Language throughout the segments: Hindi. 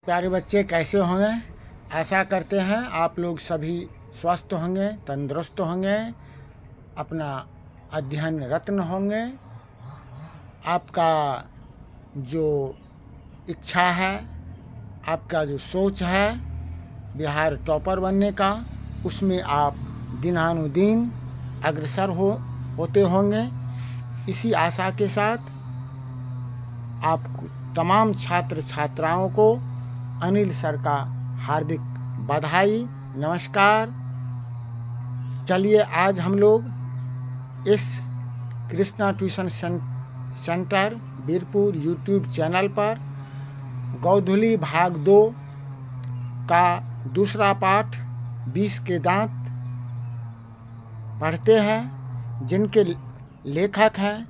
प्यारे बच्चे कैसे होंगे। आशा करते हैं आप लोग सभी स्वस्थ होंगे, तंदुरुस्त होंगे, अपना अध्ययन रत्न होंगे। आपका जो इच्छा है, आपका जो सोच है बिहार टॉपर बनने का, उसमें आप दिनानुदिन अग्रसर होते होंगे। इसी आशा के साथ आप तमाम छात्र छात्राओं को अनिल सर का हार्दिक बधाई, नमस्कार। चलिए आज हम लोग इस Krishna tuition centre Birpur YouTube channel पर गोधुली भाग 2 का दूसरा पाठ 20 के दांत पढ़ते हैं, जिनके लेखक हैं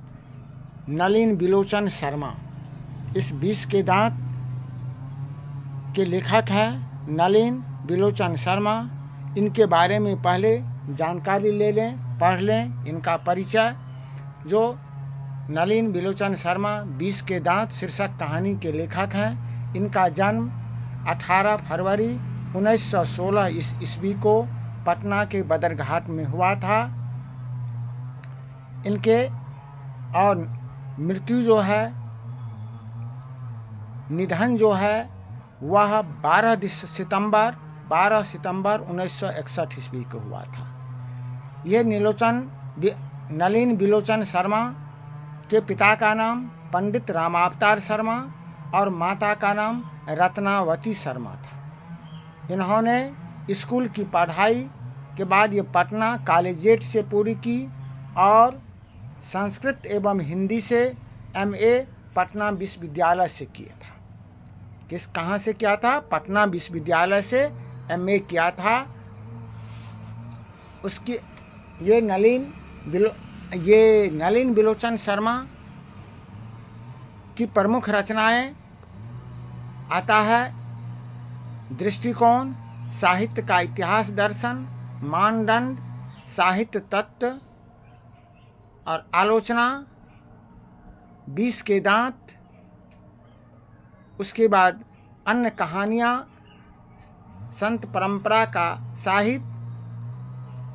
नलिन बिलोचन शर्मा। इस 20 के दांत के लेखक हैं नलिन बिलोचन शर्मा। इनके बारे में पहले जानकारी ले लें, पढ़ लें इनका परिचय। जो नलिन बिलोचन शर्मा 20 के दांत शीर्षक कहानी के लेखक हैं। इनका जन्म 18 फरवरी 1916 ईस्वी को पटना के बदरघाट में हुआ था। इनके और मृत्यु जो है, निधन जो है वह 12 सितंबर 1961 ईस्वी को हुआ था। ये नलिन बिलोचन शर्मा के पिता का नाम पंडित रामावतार शर्मा और माता का नाम रत्नावती शर्मा था। इन्होंने स्कूल की पढ़ाई के बाद ये पटना कॉलेजिएट से पूरी की और संस्कृत एवं हिंदी से MA पटना विश्वविद्यालय से किया था। कहाँ से किया था? पटना विश्वविद्यालय से MA किया था। उसकी ये नलिन बिलोचन शर्मा की प्रमुख रचनाएं आता है दृष्टिकोण, साहित्य का इतिहास दर्शन, मानदंड, साहित्य तत्व और आलोचना, 20 के दांत। उसके बाद अन्य कहानियाँ, संत परंपरा का साहित्य,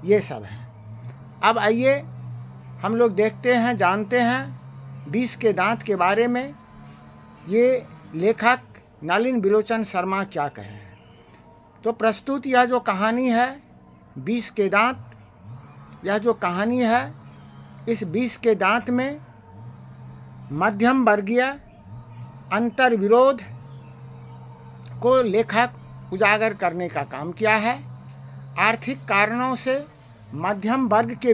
ये सब हैं। अब आइए हम लोग देखते हैं, जानते हैं 20 के दांत के बारे में। ये लेखक नलिन बिलोचन शर्मा क्या कहे हैं। तो प्रस्तुत यह जो कहानी है 20 के दांत, यह जो कहानी है, इस 20 के दांत में मध्यम वर्गीय अंतर विरोध को लेखक उजागर करने का काम किया है। आर्थिक कारणों से मध्यम वर्ग के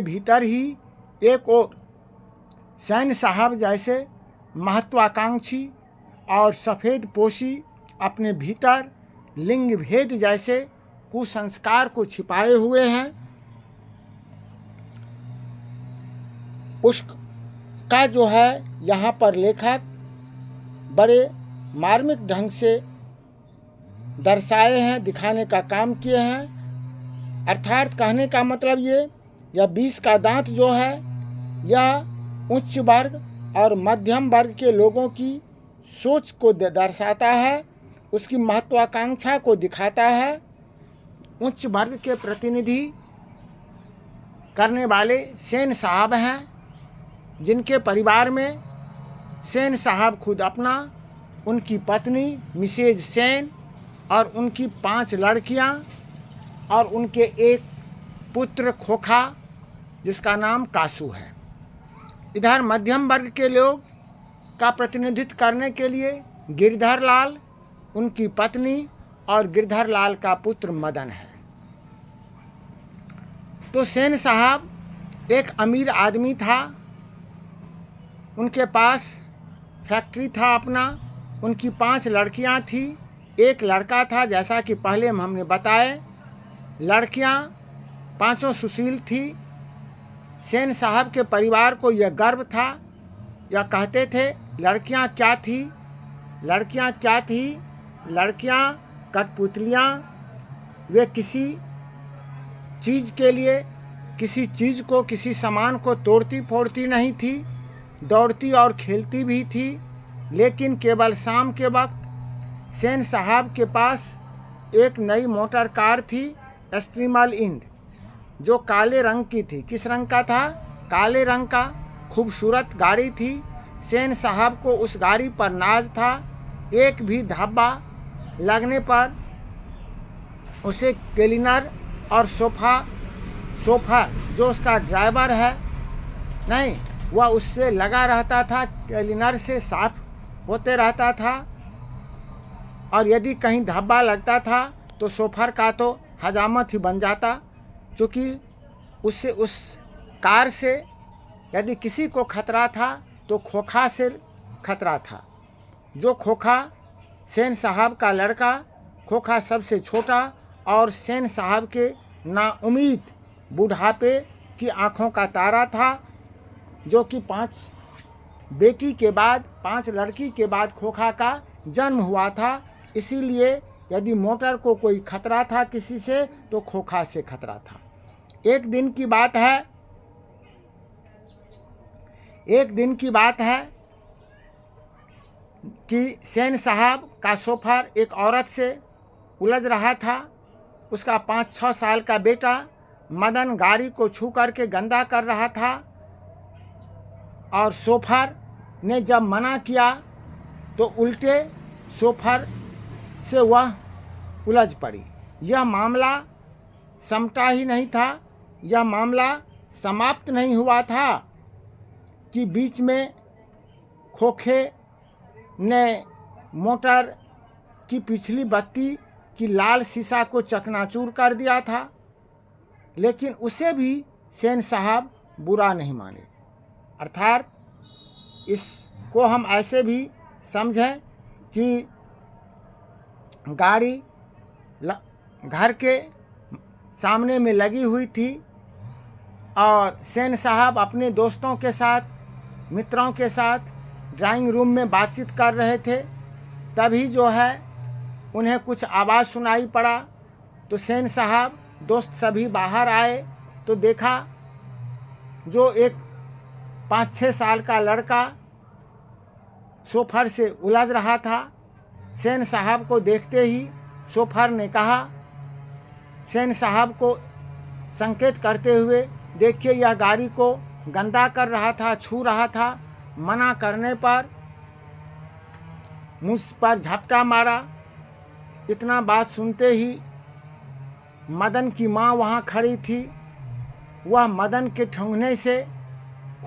भीतर ही एक और सैन साहब जैसे महत्वाकांक्षी और सफ़ेद पोशी अपने भीतर लिंग भेद जैसे कुसंस्कार को छिपाए हुए हैं। उसका जो है यहाँ पर लेखक बड़े मार्मिक ढंग से दर्शाए हैं, दिखाने का काम किए हैं। अर्थात कहने का मतलब यह 20 का दांत जो है, यह उच्च वर्ग और मध्यम वर्ग के लोगों की सोच को दर्शाता है, उसकी महत्वाकांक्षा को दिखाता है। उच्च वर्ग के प्रतिनिधि करने वाले सेन साहब हैं, जिनके परिवार में सेन साहब खुद अपना, उनकी पत्नी मिसेज सेन और उनकी 5 लड़कियां और उनके एक पुत्र खोखा जिसका नाम कासू है। इधर मध्यम वर्ग के लोग का प्रतिनिधित्व करने के लिए गिरधर लाल, उनकी पत्नी और गिरधर लाल का पुत्र मदन है। तो सेन साहब एक अमीर आदमी था, उनके पास फैक्ट्री था अपना, उनकी 5 लड़कियां थी, एक लड़का था। जैसा कि पहले हमने बताए, लड़कियां 5 सुशील थी। सेन साहब के परिवार को यह गर्व था, यह कहते थे लड़कियां क्या थी, लड़कियां कठपुतलियां। वे किसी चीज़ के लिए किसी चीज़ को, किसी सामान को तोड़ती फोड़ती नहीं थी, दौड़ती और खेलती भी थी। लेकिन केवल शाम के वक्त सेन साहब के पास एक नई मोटर कार थी, स्ट्रीमल इंड, जो काले रंग की थी। किस रंग का था? काले रंग का। खूबसूरत गाड़ी थी। सेन साहब को उस गाड़ी पर नाज था। एक भी धब्बा लगने पर उसे क्लीनर और सोफा जो उसका ड्राइवर है, नहीं, वह उससे लगा रहता था, क्लीनर से साफ होते रहता था। और यदि कहीं धब्बा लगता था तो सोफर का तो हजामत ही बन जाता, क्योंकि उससे, उस कार से यदि किसी को खतरा था तो खोखा से खतरा था। जो खोखा सेन साहब का लड़का, खोखा सबसे छोटा और सेन साहब के नाउम्मीद बुढ़ापे की आँखों का तारा था, जो कि 5 बेटी के बाद, 5 लड़की के बाद खोखा का जन्म हुआ था। इसीलिए यदि मोटर को कोई खतरा था किसी से तो खोखा से खतरा था। एक दिन की बात है कि सेन साहब का सोफर एक औरत से उलझ रहा था। उसका 5-6 साल का बेटा मदन गाड़ी को छू करके गंदा कर रहा था, और सोफर ने जब मना किया तो उल्टे सोफर से वह उलझ पड़ी। यह मामला समटा ही नहीं था, यह मामला समाप्त नहीं हुआ था कि बीच में खोखे ने मोटर की पिछली बत्ती की लाल शीशा को चकनाचूर कर दिया था। लेकिन उसे भी सेन साहब बुरा नहीं माने। अर्थात इसको हम ऐसे भी समझें कि गाड़ी घर के सामने में लगी हुई थी और सेन साहब अपने दोस्तों के साथ, मित्रों के साथ ड्राइंग रूम में बातचीत कर रहे थे। तभी जो है उन्हें कुछ आवाज़ सुनाई पड़ा, तो सेन साहब दोस्त सभी बाहर आए तो देखा जो एक 5-6 साल का लड़का सोफर से उलझ रहा था। सेन साहब को देखते ही सोफर ने कहा, सेन साहब को संकेत करते हुए, देखिए यह गाड़ी को गंदा कर रहा था, छू रहा था। मना करने पर मुझ पर झपटा मारा। इतना बात सुनते ही मदन की माँ वहाँ खड़ी थी। वह मदन के ठूंघने से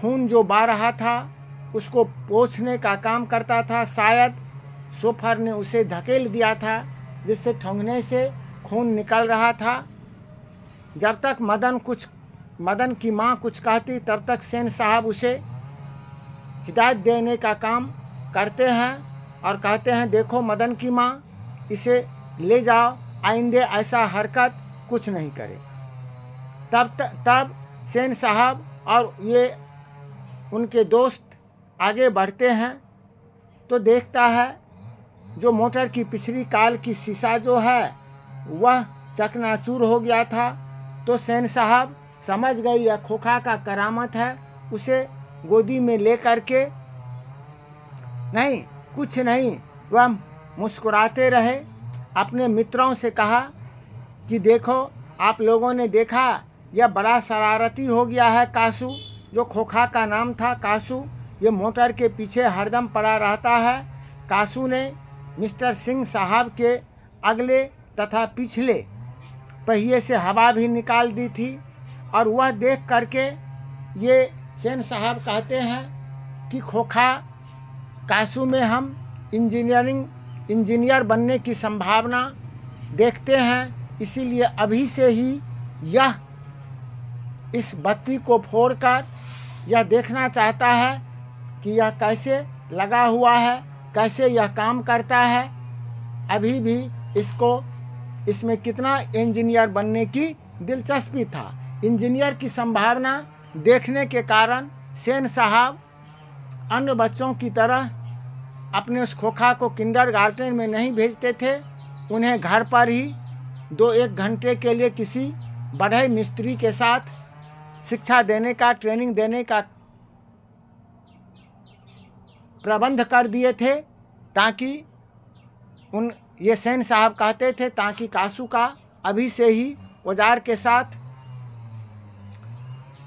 खून जो बह रहा था उसको पोंछने का काम करता था। शायद सोफर ने उसे धकेल दिया था, जिससे ठूंघने से खून निकल रहा था। जब तक मदन की माँ कुछ कहती, तब तक सेन साहब उसे हिदायत देने का काम करते हैं और कहते हैं, देखो मदन की माँ, इसे ले जाओ, आइंदे ऐसा हरकत कुछ नहीं करे। तब सेन साहब और ये उनके दोस्त आगे बढ़ते हैं तो देखता है जो मोटर की पिछली काल की शीशा जो है वह चकनाचूर हो गया था। तो सेन साहब समझ गई यह खोखा का करामत है। उसे गोदी में ले करके, नहीं कुछ नहीं, वह मुस्कुराते रहे। अपने मित्रों से कहा कि देखो, आप लोगों ने देखा, यह बड़ा शरारती हो गया है कासू, जो खोखा का नाम था कासू। ये मोटर के पीछे हरदम पड़ा रहता है। कासू ने मिस्टर सिंह साहब के अगले तथा पिछले पहिए से हवा भी निकाल दी थी। और वह देख करके ये सेन साहब कहते हैं कि खोखा कासू में हम इंजीनियर बनने की संभावना देखते हैं। इसीलिए अभी से ही यह इस बत्ती को फोड़कर यह देखना चाहता है कि यह कैसे लगा हुआ है, कैसे यह काम करता है। अभी भी इसमें कितना इंजीनियर बनने की दिलचस्पी था। इंजीनियर की संभावना देखने के कारण सेन साहब अन्य बच्चों की तरह अपने उस खोखा को किंडरगार्टन में नहीं भेजते थे। उन्हें घर पर ही 2-1 घंटे के लिए किसी बढ़ई मिस्त्री के साथ शिक्षा देने का, ट्रेनिंग देने का प्रबंध कर दिए थे, ताकि ये सेन साहब कहते थे ताकि कासू का अभी से ही औजार के साथ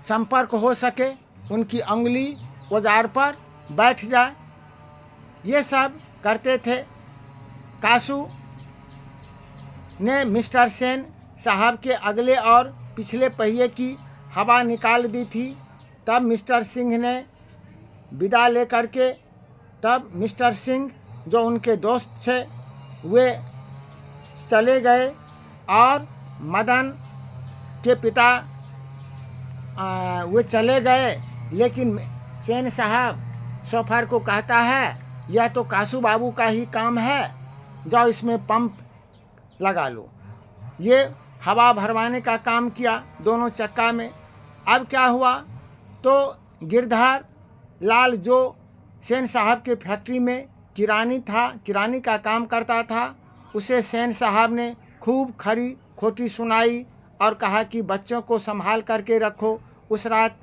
संपर्क हो सके, उनकी अंगुली औजार पर बैठ जाए। ये सब करते थे। कासू ने मिस्टर सेन साहब के अगले और पिछले पहिए की हवा निकाल दी थी। तब मिस्टर सिंह ने विदा लेकर के, तब मिस्टर सिंह जो उनके दोस्त थे वे चले गए और मदन के पिता वे चले गए। लेकिन सेन साहब शोफर को कहता है यह तो कासू बाबू का ही काम है, जाओ इसमें पंप लगा लो। ये हवा भरवाने का काम किया दोनों चक्का में। अब क्या हुआ तो गिरधर लाल जो सेन साहब के फैक्ट्री में किरानी का काम करता था, उसे सेन साहब ने खूब खरी खोटी सुनाई और कहा कि बच्चों को संभाल करके रखो। उस रात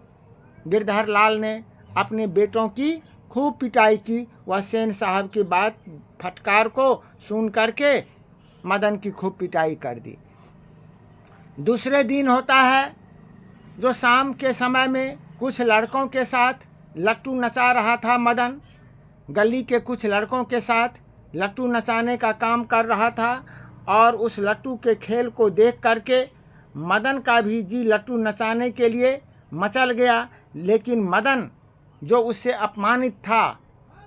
गिरधर लाल ने अपने बेटों की खूब पिटाई की। वह सेन साहब की बात फटकार को सुन करके मदन की खूब पिटाई कर दी। दूसरे दिन होता है जो शाम के समय में कुछ लड़कों के साथ लट्टू नचा रहा था। मदन गली के कुछ लड़कों के साथ लट्टू नचाने का काम कर रहा था और उस लट्टू के खेल को देख करके मदन का भी जी लट्टू नचाने के लिए मचल गया। लेकिन मदन जो उससे अपमानित था,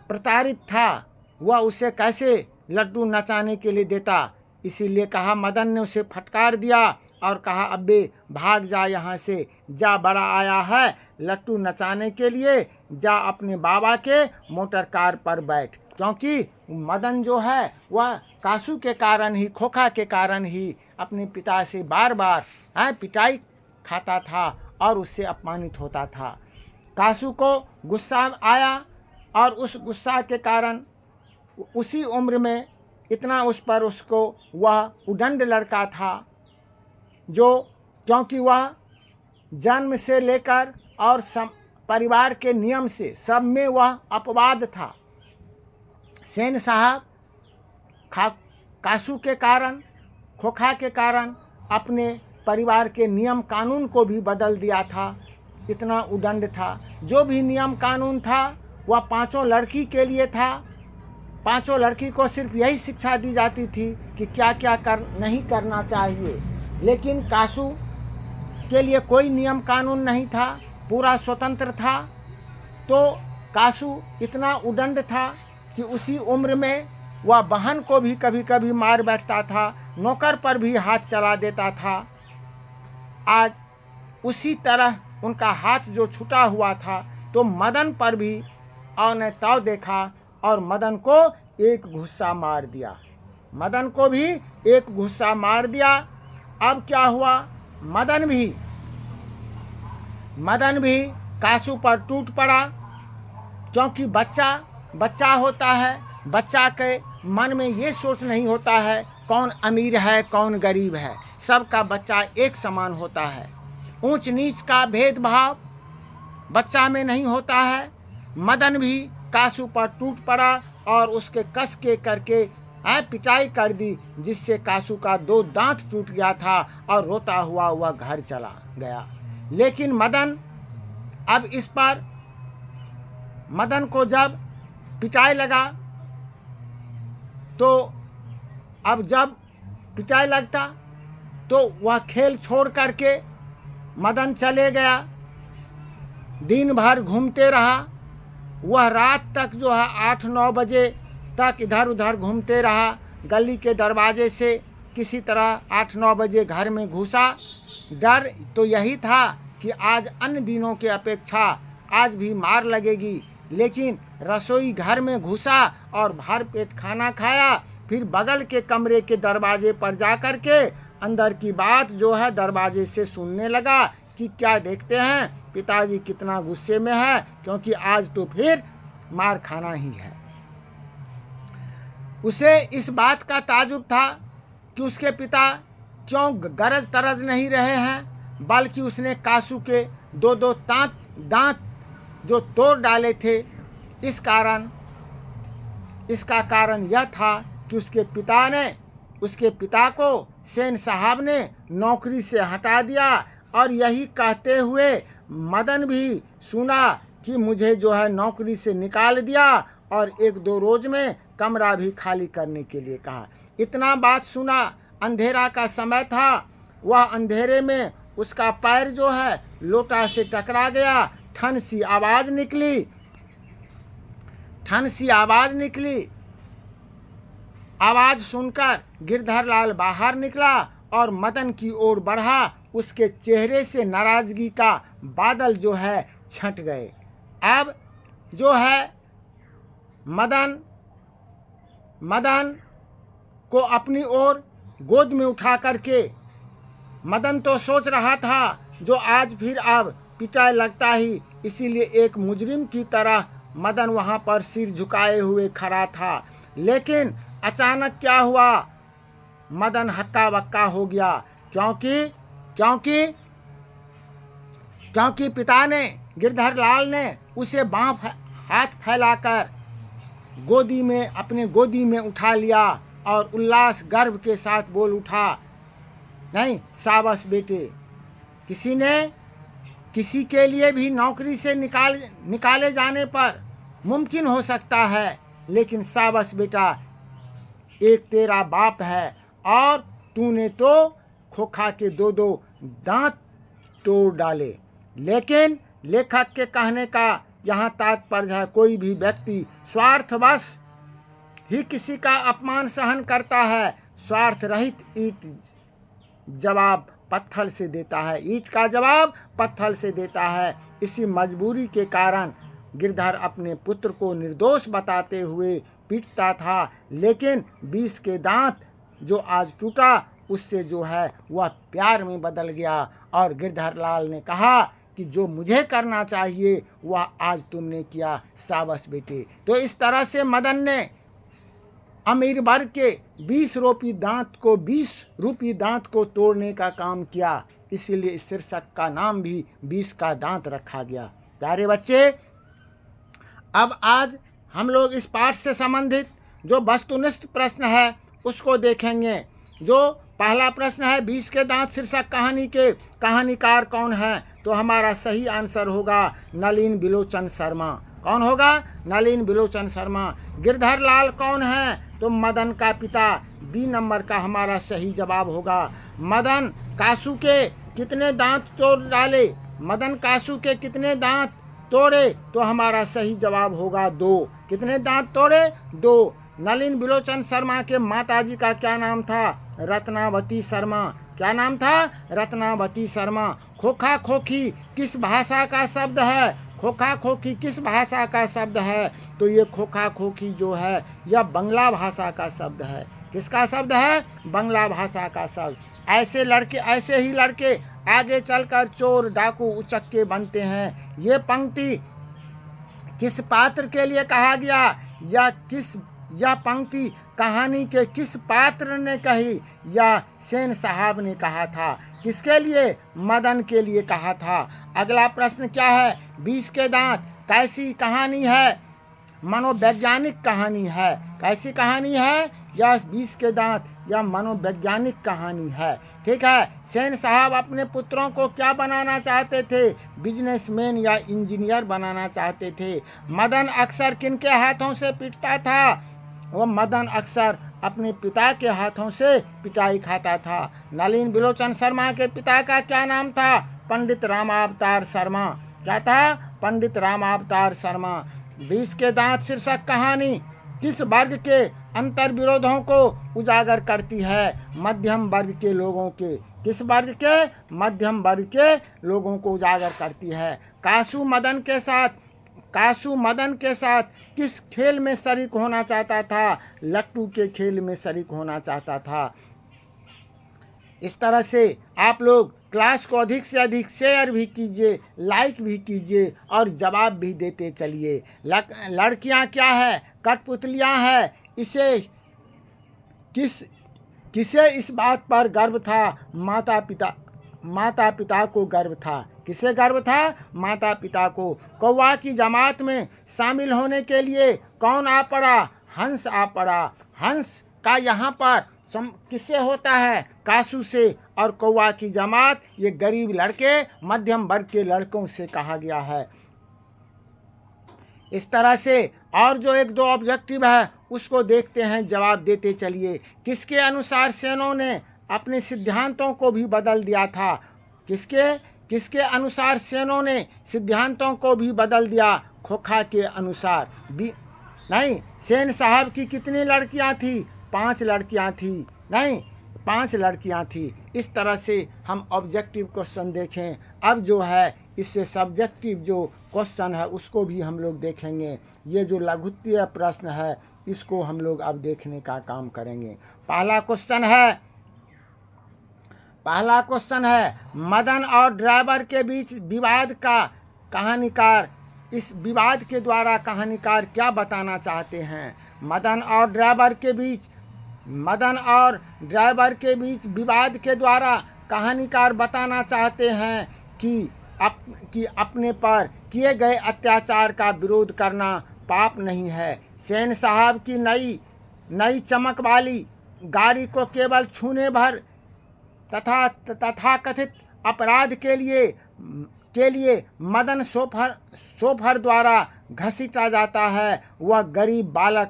प्रताड़ित था, वह उसे कैसे लट्टू नचाने के लिए देता। इसीलिए कहा, मदन ने उसे फटकार दिया और कहा, अबे भाग जा यहाँ से, जा बड़ा आया है लट्टू नचाने के लिए, जा अपने बाबा के मोटर कार पर बैठ। क्योंकि मदन जो है वह कासू के कारण ही, खोखा के कारण ही अपने पिता से बार बार पिटाई खाता था और उससे अपमानित होता था। कासू को गुस्सा आया और उस गुस्सा के कारण उसी उम्र में इतना उस पर उसको वह उदंड लड़का था जो, क्योंकि वह जन्म से लेकर और परिवार के नियम से सब में वह अपवाद था। सेन साहब कासू के कारण, खोखा के कारण अपने परिवार के नियम कानून को भी बदल दिया था। इतना उदंड था। जो भी नियम कानून था वह पांचों लड़की के लिए था। पांचों लड़की को सिर्फ यही शिक्षा दी जाती थी कि क्या क्या नहीं करना चाहिए। लेकिन कासू के लिए कोई नियम कानून नहीं था, पूरा स्वतंत्र था। तो कासू इतना उदंड था कि उसी उम्र में वह बहन को भी कभी कभी मार बैठता था, नौकर पर भी हाथ चला देता था। आज उसी तरह उनका हाथ जो छूटा हुआ था, तो मदन पर भी औने ताव देखा और मदन को एक घुस्सा मार दिया। मदन को भी एक घुस्सा मार दिया। अब क्या हुआ, मदन भी कासू पर टूट पड़ा। क्योंकि बच्चा होता है, बच्चा के मन में ये सोच नहीं होता है कौन अमीर है कौन गरीब है। सबका बच्चा एक समान होता है। ऊंच नीच का भेदभाव बच्चा में नहीं होता है। मदन भी कासू पर टूट पड़ा और उसके कस के करके पिटाई कर दी, जिससे कासू का 2 दांत टूट गया था और रोता हुआ वह घर चला गया। लेकिन मदन को जब पिटाई लगा, तो अब जब पिटाई लगता तो वह खेल छोड़ करके मदन चले गया। दिन भर घूमते रहा। वह रात तक जो है 8-9 बजे तक इधर उधर घूमते रहा। गली के दरवाजे से किसी तरह 8-9 बजे घर में घुसा। डर तो यही था कि आज अन्य दिनों के अपेक्षा आज भी मार लगेगी। लेकिन रसोई घर में घुसा और भर पेट खाना खाया। फिर बगल के कमरे के दरवाजे पर जा कर के अंदर की बात जो है दरवाजे से सुनने लगा कि क्या देखते हैं पिताजी कितना गुस्से में है, क्योंकि आज तो फिर मार खाना ही है। उसे इस बात का ताजुब था कि उसके पिता क्यों गरज तरज नहीं रहे हैं बल्कि उसने कासू के दो दो दांत जो तोड़ डाले थे। इसका कारण यह था कि उसके पिता को सेन साहब ने नौकरी से हटा दिया, और यही कहते हुए मदन भी सुना कि मुझे जो है नौकरी से निकाल दिया, और 1-2 रोज में कमरा भी खाली करने के लिए कहा। इतना बात सुना, अंधेरा का समय था, वह अंधेरे में उसका पैर जो है लोटा से टकरा गया। ठन सी आवाज निकली। आवाज सुनकर गिरधरलाल बाहर निकला और मदन की ओर बढ़ा। उसके चेहरे से नाराजगी का बादल जो है छंट गए। अब जो है मदन को अपनी ओर गोद में उठा करके, मदन तो सोच रहा था जो आज फिर अब पिटाई लगता ही, इसीलिए एक मुजरिम की तरह मदन वहाँ पर सिर झुकाए हुए खड़ा था। लेकिन अचानक क्या हुआ, मदन हक्का बक्का हो गया, क्योंकि पिता ने, गिरधरलाल ने उसे हाथ फैलाकर अपने गोदी में उठा लिया और उल्लास गर्व के साथ बोल उठा, नहीं शाबाश बेटे, किसी के लिए भी नौकरी से निकाले जाने पर मुमकिन हो सकता है, लेकिन शाबाश बेटा, एक तेरा बाप है और तूने तो खोखा के 2-2 दांत तोड़ डाले। लेकिन लेखक के कहने का यहाँ तात्पर्य है, कोई भी व्यक्ति स्वार्थवश ही किसी का अपमान सहन करता है, स्वार्थ रहित ईंट जवाब पत्थर से देता है, ईंट का जवाब पत्थर से देता है। इसी मजबूरी के कारण गिरधर अपने पुत्र को निर्दोष बताते हुए पीटता था, लेकिन 20 के दांत जो आज टूटा उससे जो है वह प्यार में बदल गया। और गिरधरलाल ने कहा कि जो मुझे करना चाहिए वह आज तुमने किया, शाबाश बेटे। तो इस तरह से मदन ने अमीर वर्ग के 20 रूपी दांत को तोड़ने का काम किया, इसीलिए इस शीर्षक का नाम भी 20 का दांत रखा गया। प्यारे बच्चे, अब आज हम लोग इस पाठ से संबंधित जो वस्तुनिष्ठ प्रश्न है उसको देखेंगे। जो पहला प्रश्न है, 20 के दांत शीर्षक कहानी के कहानीकार कौन है? तो हमारा सही आंसर होगा नलिन बिलोचन शर्मा। कौन होगा? नलिन बिलोचन शर्मा। गिरधरलाल कौन है? तो मदन का पिता। बी नंबर का हमारा सही जवाब होगा। मदन कासू के कितने दांत तोड़ डाले? मदन कासू के कितने दांत तोड़े? तो हमारा सही जवाब होगा 2। कितने दांत तोड़े? 2। नलिन बिलोचन शर्मा के माताजी का क्या नाम था? रत्नावती शर्मा। क्या नाम था? रत्नावती शर्मा। खोखा खोखी किस भाषा का शब्द है? खोखा खोखी किस भाषा का शब्द है? तो ये खोखा खोखी जो है यह बंगला भाषा का शब्द है। किसका शब्द है? बंगला भाषा का शब्द। ऐसे ही लड़के आगे चलकर चोर डाकू उचक्के बनते हैं। ये पंक्ति किस पात्र के लिए कहा गया? यह पंक्ति कहानी के किस पात्र ने कही? या सेन साहब ने कहा था? किसके लिए? मदन के लिए कहा था। अगला प्रश्न क्या है? 20 के दांत कैसी कहानी है? मनोवैज्ञानिक कहानी है। कैसी कहानी है? यह 20 के दांत या मनोवैज्ञानिक कहानी है। ठीक है। सेन साहब अपने पुत्रों को क्या बनाना चाहते थे? बिजनेसमैन या इंजीनियर बनाना चाहते थे। मदन अक्सर किनके हाथों से पिटता था? वह मदन अक्सर अपने पिता के हाथों से पिटाई खाता था। नलिन बिलोचन शर्मा के पिता का क्या नाम था? पंडित रामावतार शर्मा। क्या था? पंडित रामावतार शर्मा। 20 के दांत शीर्षक कहानी किस वर्ग के अंतर विरोधों को उजागर करती है? मध्यम वर्ग के लोगों के। किस वर्ग के? मध्यम वर्ग के लोगों को उजागर करती है। कासू मदन के साथ किस खेल में शरीक होना चाहता था? लट्टू के खेल में शरीक होना चाहता था। इस तरह से आप लोग क्लास को अधिक से अधिक शेयर भी कीजिए, लाइक भी कीजिए और जवाब भी देते चलिए। लड़कियां क्या है? कठपुतलियां हैं। किसे इस बात पर गर्व था? माता पिता को गर्व था। किसे गर्व था? माता पिता को। कौवा की जमात में शामिल होने के लिए कौन आ पड़ा? हंस आ पड़ा। हंस का यहाँ पर किससे होता है? कासू से। और कौवा की जमात ये गरीब लड़के, मध्यम वर्ग के लड़कों से कहा गया है। इस तरह से और जो एक दो ऑब्जेक्टिव है उसको देखते हैं, जवाब देते चलिए। किसके अनुसार सेनों ने अपने सिद्धांतों को भी बदल दिया था? किसके अनुसार सेनों ने सिद्धांतों को भी बदल दिया? खोखा के अनुसार। नहीं, सेन साहब की कितनी लड़कियां थी? 5 लड़कियां थी। नहीं, 5 लड़कियां थी। इस तरह से हम ऑब्जेक्टिव क्वेश्चन देखें। अब जो है इससे सब्जेक्टिव जो क्वेश्चन है उसको भी हम लोग देखेंगे। ये जो लघुत्तरीय प्रश्न है इसको हम लोग अब देखने का काम करेंगे। पहला क्वेश्चन है मदन और ड्राइवर के बीच विवाद का कहानीकार, इस विवाद के द्वारा कहानीकार क्या बताना चाहते हैं? मदन और ड्राइवर के बीच विवाद के द्वारा कहानीकार बताना चाहते हैं कि अपने पर किए गए अत्याचार का विरोध करना पाप नहीं है। सेन साहब की नई चमक वाली गाड़ी को केवल छूने भर तथाकथित अपराध के लिए मदन शोफर द्वारा घसीटा जाता है, वह गरीब बालक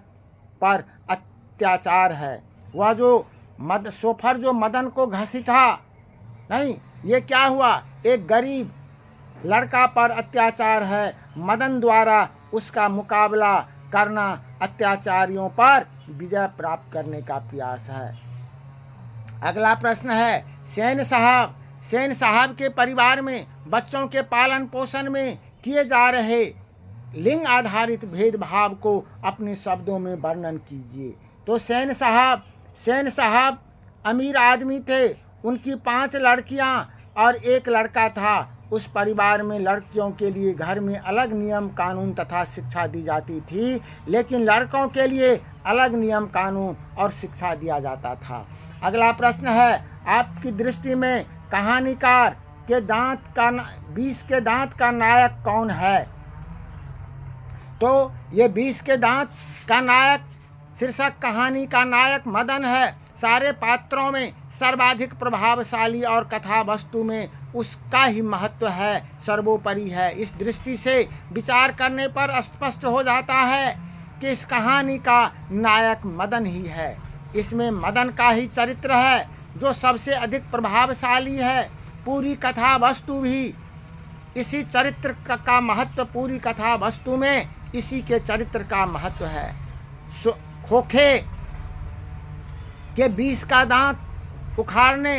पर अत्याचार है। वह जो शोफर जो मदन को घसीटा, नहीं, ये क्या हुआ? एक गरीब लड़का पर अत्याचार है। मदन द्वारा उसका मुकाबला करना अत्याचारियों पर विजय प्राप्त करने का प्रयास है। अगला प्रश्न है सेन साहब के परिवार में बच्चों के पालन पोषण में किए जा रहे लिंग आधारित भेदभाव को अपने शब्दों में वर्णन कीजिए। तो सेन साहब अमीर आदमी थे। उनकी 5 लड़कियां और 1 लड़का था। उस परिवार में लड़कियों के लिए घर में अलग नियम कानून तथा शिक्षा दी जाती थी, लेकिन लड़कों के लिए अलग नियम कानून और शिक्षा दिया जाता था। अगला प्रश्न है आपकी दृष्टि में कहानीकार के 20 के दांत का नायक कौन है? तो ये 20 के दांत का नायक शीर्षक कहानी का नायक मदन है। सारे पात्रों में सर्वाधिक प्रभावशाली और कथा वस्तु में उसका ही महत्व है, सर्वोपरि है। इस दृष्टि से विचार करने पर स्पष्ट हो जाता है कि इस कहानी का नायक मदन ही है। इसमें मदन का ही चरित्र है जो सबसे अधिक प्रभावशाली है। पूरी कथा वस्तु भी इसी चरित्र का महत्व, पूरी कथा वस्तु में इसी के चरित्र का महत्व है। खोखे के 20 का दांत उखाड़ने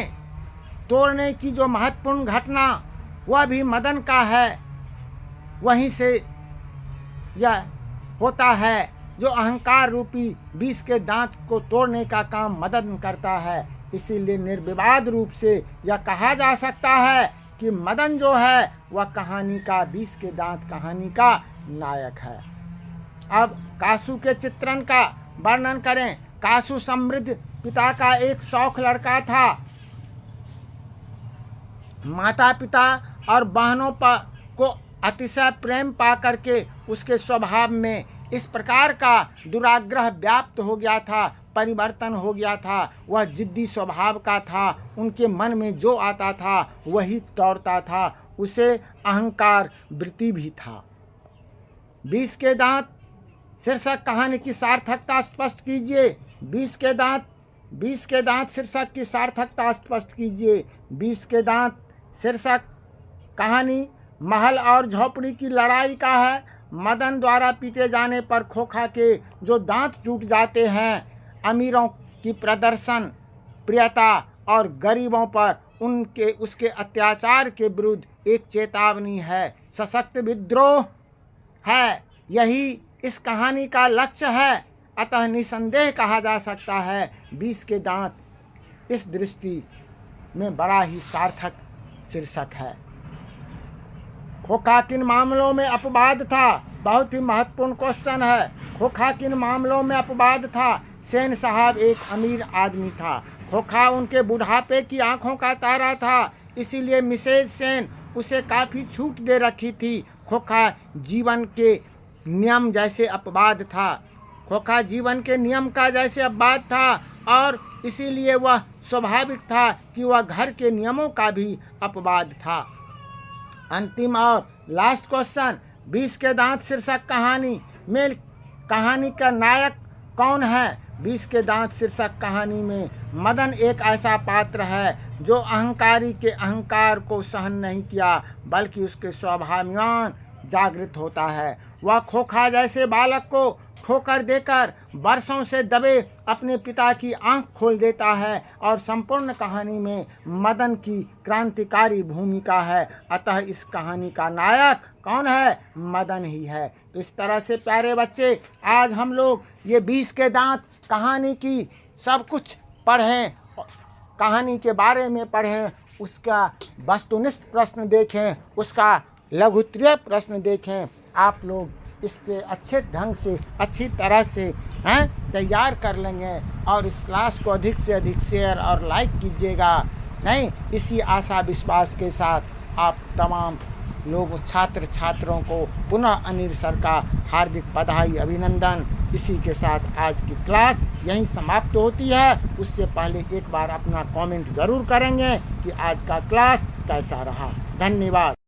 तोड़ने की जो महत्वपूर्ण घटना वह भी मदन का है। वहीं से यह होता है जो अहंकार रूपी 20 के दांत को तोड़ने का काम मदन करता है। इसीलिए निर्विवाद रूप से यह कहा जा सकता है कि मदन जो है वह कहानी का 20 के दांत कहानी का नायक है। अब कासू के चित्रण का वर्णन करें। कासू समृद्ध पिता का एक शौख लड़का था। माता पिता और बहनों को अतिशय प्रेम पा करके उसके स्वभाव में इस प्रकार का दुराग्रह व्याप्त हो गया था, परिवर्तन हो गया था। वह जिद्दी स्वभाव का था। उनके मन में जो आता था वही दौड़ता था। उसे अहंकार वृत्ति भी था। 20 के दांत शीर्षक कहानी की सार्थकता स्पष्ट कीजिए। 20 के दांत शीर्षक की सार्थकता स्पष्ट कीजिए। 20 के दांत शीर्षक कहानी महल और झोपड़ी की लड़ाई का है। मदन द्वारा पीटे जाने पर खोखा के जो दांत टूट जाते हैं, अमीरों की प्रदर्शन प्रियता और गरीबों पर उसके अत्याचार के विरुद्ध एक चेतावनी है, सशक्त विद्रोह है। यही इस कहानी का लक्ष्य है। अतः निसंदेह कहा जा सकता है 20 के दांत इस दृष्टि में बड़ा ही सार्थक शीर्षक है। खोखा किन मामलों में अपवाद था? बहुत ही महत्वपूर्ण क्वेश्चन है। खोखा किन मामलों में अपवाद था? सेन साहब एक अमीर आदमी था। खोखा उनके बुढ़ापे की आंखों का तारा था। इसीलिए मिसेज सेन उसे काफ़ी छूट दे रखी थी। खोखा जीवन के नियम जैसे अपवाद था, खोखा जीवन के नियम का जैसे अपवाद था, और इसीलिए वह स्वाभाविक था कि वह घर के नियमों का भी अपवाद था। अंतिम और लास्ट क्वेश्चन, 20 के दांत शीर्षक कहानी में कहानी का नायक कौन है? 20 के दांत शीर्षक कहानी में मदन एक ऐसा पात्र है जो अहंकारी के अहंकार को सहन नहीं किया, बल्कि उसके स्वाभिमान जागृत होता है। वह खोखा जैसे बालक को ठोकर देकर वर्षों से दबे अपने पिता की आंख खोल देता है, और संपूर्ण कहानी में मदन की क्रांतिकारी भूमिका है। अतः इस कहानी का नायक कौन है? मदन ही है। तो इस तरह से प्यारे बच्चे, आज हम लोग ये 20 के दांत कहानी की सब कुछ पढ़ें, कहानी के बारे में पढ़ें, उसका वस्तुनिष्ठ प्रश्न देखें, उसका लघुत्तरीय प्रश्न देखें। आप लोग इससे अच्छे ढंग से, अच्छी तरह से तैयार कर लेंगे, और इस क्लास को अधिक से अधिक शेयर और लाइक कीजिएगा। नहीं, इसी आशा विश्वास के साथ आप तमाम लोग छात्र छात्रों को पुनः अनिल सर का हार्दिक बधाई, अभिनंदन। इसी के साथ आज की क्लास यहीं समाप्त होती है। उससे पहले एक बार अपना कमेंट ज़रूर करेंगे कि आज का क्लास कैसा रहा। धन्यवाद।